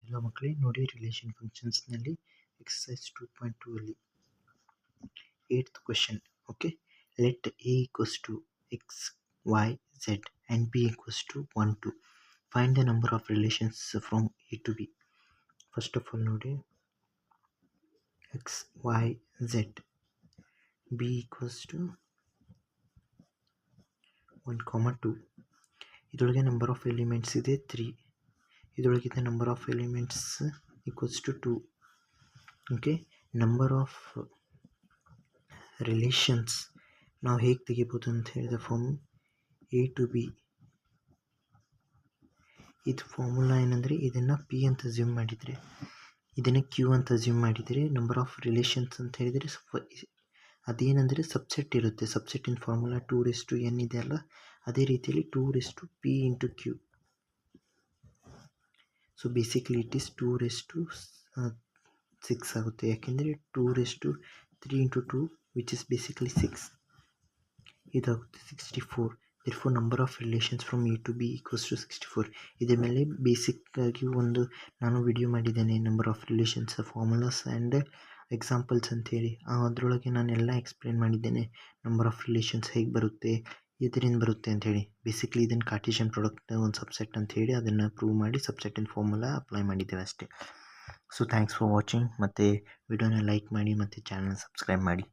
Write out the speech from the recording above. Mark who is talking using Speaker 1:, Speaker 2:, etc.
Speaker 1: Hello ಮಕ್ಕಳೇ, ನೋಡಿ relation ಫಂಕ್ಷನ್ಸ್ನಲ್ಲಿ exercise 2.2 ಅಲ್ಲಿ 8th question. Okay, let A equals to X Y Z and B equals to 1 2. Find the number of relations from A to B. First of all ನೋಡಿ, X Y Z B equals to 1, 2. ಇದರೊಳಗೆ number of elements ಇದೆ 3. ಇದರೊಳಗಿದೆ number of elements equals to 2. Okay, number of relations ನಾವು ಹೇಗೆ ತೆಗಿಬೋದು ಅಂತ ಹೇಳಿದ from A to B. ಇದು ಫಾರ್ಮುಲಾ ಏನಂದರೆ, ಇದನ್ನು ಪಿ ಅಂತ ಅಸ್ಯೂಮ್ ಮಾಡಿದರೆ, ಇದನ್ನು ಕ್ಯೂ ಅಂತ ಅಸ್ಯೂಮ್ ಮಾಡಿದರೆ, ನಂಬರ್ ಆಫ್ ರಿಲೇಷನ್ಸ್ ಅಂತ ಹೇಳಿದರೆ ಅದೇನೆಂದರೆ ಸಬ್ಸೆಟ್ ಇರುತ್ತೆ. ಸಬ್ಸೆಟ್ ಇನ್ ಫಾರ್ಮುಲಾ 2n ಇದೆ ಅಲ್ಲ, ಅದೇ ರೀತಿಯಲ್ಲಿ 2p into Q. So basically it is 2 6 ಆಗುತ್ತೆ. ಯಾಕೆಂದರೆ 2 3 ಇಂಟು 2 ವಿಚ್ ಇಸ್ ಬೇಸಿಕಲಿ 6 ಇದಾಗುತ್ತೆ 64. therefore number of relations from A to B equals to 64. ಇದರ ಮೇಲೆ ಬೇಸಿಕ್ಕಾಗಿ ಒಂದು ನಾನು ವಿಡಿಯೋ ಮಾಡಿದ್ದೇನೆ, number of relations formulas and examples ಅಂತೇಳಿ. ಅದರೊಳಗೆ ನಾನೆಲ್ಲ ಎಕ್ಸ್ಪ್ಲೇನ್ ಮಾಡಿದ್ದೇನೆ, ನಂಬರ್ ಆಫ್ ರಿಲೇಷನ್ಸ್ ಹೇಗೆ ಬರುತ್ತೆ, ಇದರಿಂದ ಬರುತ್ತೆ ಅಂಥೇಳಿ. ಬೇಸಿಕ್ಲಿ ಇದನ್ನು ಕಾರ್ಟೇಷಿಯನ್ ಪ್ರಾಡಕ್ಟ್ ಒಂದು ಸಬ್ಸೆಟ್ ಅಂತ ಹೇಳಿ ಅದನ್ನು ಪ್ರೂವ್ ಮಾಡಿ ಸಬ್ಸೆಟ್ಟಿನ ಫಾರ್ಮುಲಾ ಅಪ್ಲೈ ಮಾಡಿದ್ದೇವೆ ಅಷ್ಟೇ. So thanks for watching. ಮತ್ತು ವಿಡಿಯೋನ ಲೈಕ್ ಮಾಡಿ ಮತ್ತು ಚಾನಲ್ ಸಬ್ಸ್ಕ್ರೈಬ್ ಮಾಡಿ.